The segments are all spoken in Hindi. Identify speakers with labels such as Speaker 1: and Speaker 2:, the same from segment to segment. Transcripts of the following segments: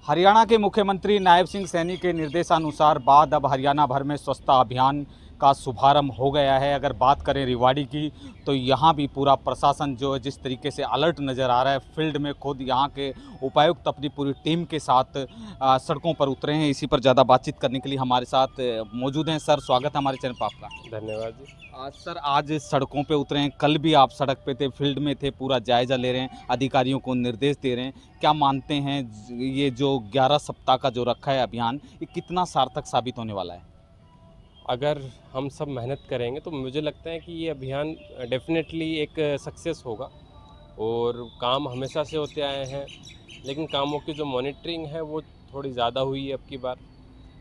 Speaker 1: हरियाणा के मुख्यमंत्री नायब सिंह सैनी के निर्देशानुसार बाद अब हरियाणा भर में स्वच्छता अभियान का शुभारंभ हो गया है। अगर बात करें रेवाड़ी की, तो यहाँ भी पूरा प्रशासन जो है जिस तरीके से अलर्ट नज़र आ रहा है। फील्ड में खुद यहाँ के उपायुक्त अपनी पूरी टीम के साथ सड़कों पर उतरे हैं। इसी पर ज़्यादा बातचीत करने के लिए हमारे साथ मौजूद हैं। सर, स्वागत है हमारे चैनल पर आपका।
Speaker 2: धन्यवाद जी।
Speaker 1: सर, आज सड़कों पे उतरे हैं, कल भी आप सड़क पे थे, फील्ड में थे, पूरा जायज़ा ले रहे हैं, अधिकारियों को निर्देश दे रहे हैं। क्या मानते हैं ये जो 11 सप्ताह का जो रखा है अभियान, ये कितना सार्थक साबित होने वाला है?
Speaker 2: अगर हम सब मेहनत करेंगे तो मुझे लगता है कि ये अभियान डेफ़िनेटली एक सक्सेस होगा। और काम हमेशा से होते आए हैं, लेकिन कामों की जो मॉनिटरिंग है वो थोड़ी ज़्यादा हुई है अब की बार।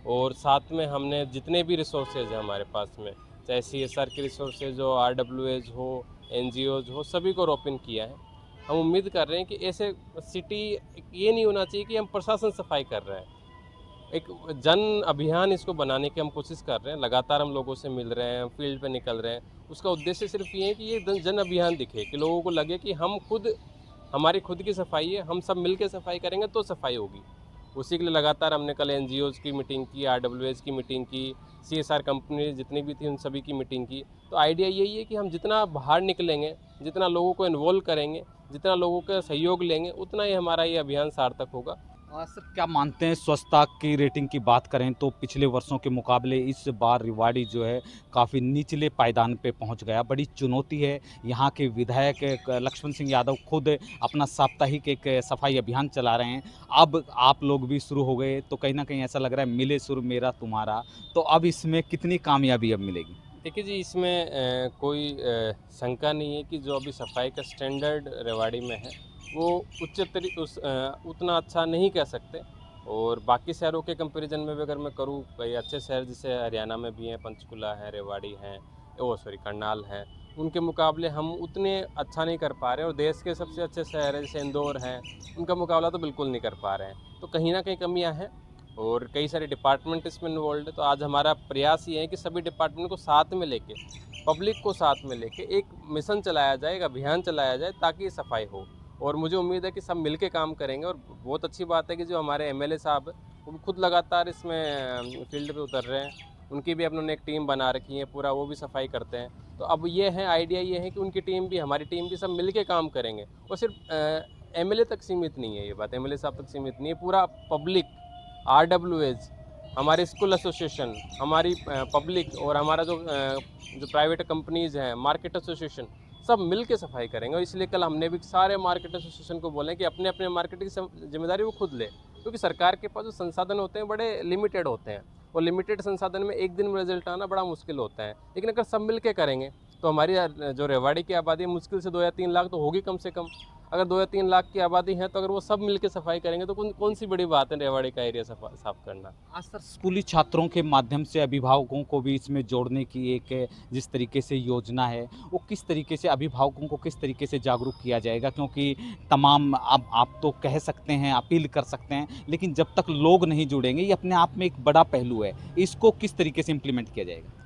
Speaker 2: और साथ में हमने जितने भी रिसोर्सेज हैं हमारे पास में, चाहे CSR के रिसोर्सेज हो, RWAs हो, NGOs हो, सभी को रोप इन किया है। हम उम्मीद कर रहे हैं कि ऐसे सिटी ये नहीं होना चाहिए कि हम प्रशासन सफाई कर रहे हैं। एक जन अभियान इसको बनाने की हम कोशिश कर रहे हैं। लगातार हम लोगों से मिल रहे हैं, फील्ड पे निकल रहे हैं। उसका उद्देश्य सिर्फ ये है कि ये जन अभियान दिखे, कि लोगों को लगे कि हम खुद, हमारी खुद की सफाई है, हम सब मिल के सफाई करेंगे तो सफाई होगी। उसी के लिए लगातार हमने कल NGOs की मीटिंग की, RWAs की मीटिंग की, CSR कंपनी जितनी भी थी उन सभी की मीटिंग की। तो आइडिया यही है कि हम जितना बाहर निकलेंगे, जितना लोगों को इन्वॉल्व करेंगे, जितना लोगों का सहयोग लेंगे, उतना ही हमारा ये अभियान सार्थक होगा।
Speaker 1: सर, क्या मानते हैं स्वच्छता की रेटिंग की बात करें तो पिछले वर्षों के मुकाबले इस बार रेवाड़ी जो है काफ़ी निचले पायदान पे पहुंच गया। बड़ी चुनौती है। यहाँ के विधायक लक्ष्मण सिंह यादव खुद अपना साप्ताहिक एक सफाई अभियान चला रहे हैं। अब आप लोग भी शुरू हो गए तो कहीं ना कहीं ऐसा लग रहा है मिले सुर मेरा तुम्हारा। तो अब इसमें कितनी कामयाबी अब मिलेगी?
Speaker 2: देखिए जी, इसमें कोई शंका नहीं है कि जो अभी सफाई का स्टैंडर्ड रेवाड़ी में है वो उतना अच्छा नहीं कह सकते। और बाकी शहरों के कंपैरिजन में भी अगर मैं करूँ, कई अच्छे शहर जैसे हरियाणा में भी हैं, पंचकुला है, रेवाड़ी है, करनाल है, उनके मुकाबले हम उतने अच्छा नहीं कर पा रहे। और देश के सबसे अच्छे शहर है जैसे इंदौर है, उनका मुकाबला तो बिल्कुल नहीं कर पा रहे हैं। तो कहीं ना कहीं कमियाँ हैं और कई सारे डिपार्टमेंट इसमें इन्वॉल्व है। तो आज हमारा प्रयास ये है कि सभी डिपार्टमेंट को साथ में लेके, पब्लिक को साथ में लेके एक मिशन चलाया जाए, एक अभियान चलाया जाए ताकि ये सफाई हो। और मुझे उम्मीद है कि सब मिल के काम करेंगे। और बहुत अच्छी बात है कि जो हमारे MLA साहब हैं वो खुद लगातार इसमें फील्ड पे उतर रहे हैं। उनकी भी अपने एक टीम बना रखी है, पूरा वो भी सफाई करते हैं। तो अब ये है, आइडिया ये है कि उनकी टीम भी, हमारी टीम भी, सब मिल के काम करेंगे। और सिर्फ MLA तक सीमित नहीं है ये बात, MLA साहब तक सीमित नहीं है, पूरा पब्लिक, RWAs, हमारे स्कूल एसोसिएशन, हमारी पब्लिक और हमारा जो प्राइवेट कंपनीज़ हैं, मार्केट एसोसिएशन, सब मिल के सफाई करेंगे। और इसलिए कल हमने भी सारे मार्केट एसोसिएशन को बोले कि अपने अपने मार्केट की जिम्मेदारी वो खुद ले, क्योंकि सरकार के पास जो संसाधन होते हैं बड़े लिमिटेड होते हैं। और लिमिटेड संसाधन में एक दिन में रिजल्ट आना बड़ा मुश्किल होता है। लेकिन अगर सब मिल के करेंगे तो हमारी जो रेवाड़ी की आबादी मुश्किल से 2 या 3 लाख तो होगी कम से कम। अगर 2 या 3 लाख की आबादी है तो अगर वो सब मिलकर सफाई करेंगे तो कौन सी बड़ी बात है रेवाड़ी का एरिया साफ करना।
Speaker 1: आज सर, स्कूली छात्रों के माध्यम से अभिभावकों को भी इसमें जोड़ने की एक जिस तरीके से योजना है, वो किस तरीके से अभिभावकों को किस तरीके से जागरूक किया जाएगा? क्योंकि तमाम, अब आप तो कह सकते हैं, अपील कर सकते हैं, लेकिन जब तक लोग नहीं जुड़ेंगे, ये अपने आप में एक बड़ा पहलू है। इसको किस तरीके से इम्प्लीमेंट किया जाएगा?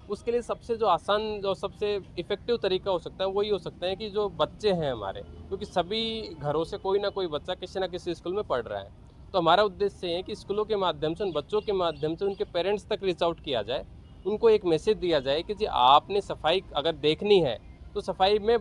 Speaker 2: उसके लिए सबसे जो आसान, जो सबसे इफ़ेक्टिव तरीका हो सकता है वही हो सकता है कि जो बच्चे हैं हमारे, क्योंकि सभी घरों से कोई ना कोई बच्चा किसी ना किसी स्कूल में पढ़ रहा है। तो हमारा उद्देश्य ये है कि स्कूलों के माध्यम से, उन बच्चों के माध्यम से उनके पेरेंट्स तक रीच आउट किया जाए। उनको एक मैसेज दिया जाए कि जी आपने सफाई अगर देखनी है तो सफाई में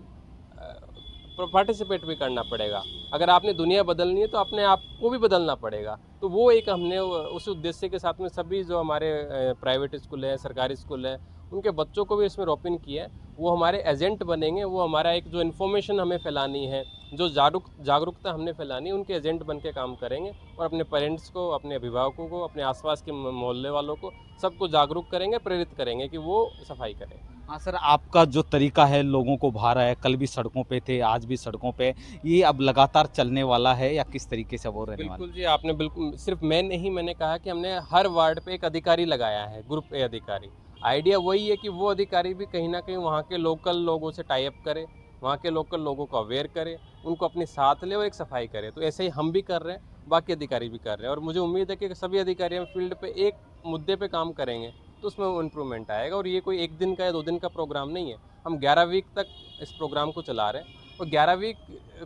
Speaker 2: पार्टिसिपेट भी करना पड़ेगा। अगर आपने दुनिया बदलनी है तो अपने आप को भी बदलना पड़ेगा। तो वो एक हमने उस उद्देश्य के साथ में सभी जो हमारे प्राइवेट स्कूल है, सरकारी स्कूल है, उनके बच्चों को भी इसमें रोप इन किया है। वो हमारे एजेंट बनेंगे। वो हमारा एक जो इन्फॉर्मेशन हमें फैलानी है, जो जागरूकता हमने फैलानी है, उनके एजेंट बन के काम करेंगे। और अपने पेरेंट्स को, अपने अभिभावकों को, अपने आसपास के मोहल्ले वालों को, सबको जागरूक करेंगे, प्रेरित करेंगे कि वो सफाई करें।
Speaker 1: हाँ सर, आपका जो तरीका है लोगों को भा रहा है, कल भी सड़कों पे थे, आज भी सड़कों पे, ये अब लगातार चलने वाला है या किस तरीके से वो रहने वाला
Speaker 2: बिल्कुल जी, आपने बिल्कुल, सिर्फ मैं नहीं, मैंने कहा कि हमने हर वार्ड पे एक अधिकारी लगाया है, ग्रुप ए अधिकारी। आइडिया वही है कि वो अधिकारी भी कहीं ना कहीं वहाँ के लोकल लोगों से टाई अप करे, वहाँ के लोकल लोगों को अवेयर करे, उनको अपने साथ ले और एक सफाई करे। तो ऐसे ही हम भी कर रहे हैं, बाकी अधिकारी भी कर रहे हैं। और मुझे उम्मीद है कि सभी अधिकारी हम फील्ड पे एक मुद्दे पे काम करेंगे तो उसमें इम्प्रूवमेंट आएगा। और ये कोई 1 दिन का या 2 दिन का प्रोग्राम नहीं है, हम 11 वीक तक इस प्रोग्राम को चला रहे हैं। और 11 वीक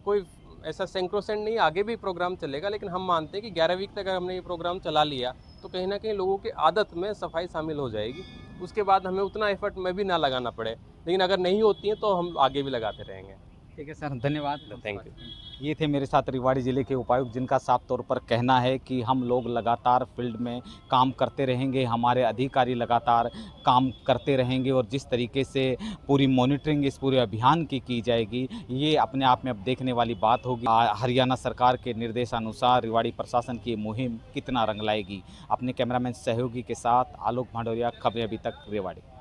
Speaker 2: कोई ऐसा सैंक्रोसेंट नहीं, आगे भी प्रोग्राम चलेगा, लेकिन हम मानते हैं कि 11 वीक तक अगर हमने ये प्रोग्राम चला लिया तो कहीं ना कहीं लोगों की आदत में सफाई शामिल हो जाएगी। उसके बाद हमें उतना एफर्ट में भी ना लगाना पड़े, लेकिन अगर नहीं होती है तो हम आगे भी लगाते रहेंगे।
Speaker 1: ठीक है सर, धन्यवाद।
Speaker 2: Thank you.
Speaker 1: ये थे मेरे साथ रेवाड़ी ज़िले के उपायुक्त, जिनका साफ तौर पर कहना है कि हम लोग लगातार फील्ड में काम करते रहेंगे, हमारे अधिकारी लगातार काम करते रहेंगे और जिस तरीके से पूरी मॉनिटरिंग इस पूरे अभियान की जाएगी, ये अपने आप में अब देखने वाली बात होगी। हरियाणा सरकार के निर्देशानुसार रेवाड़ी प्रशासन की ये मुहिम कितना रंग लाएगी। अपने कैमरामैन सहयोगी के साथ आलोक भांडोरिया, खबरें अभी तक, रेवाड़ी।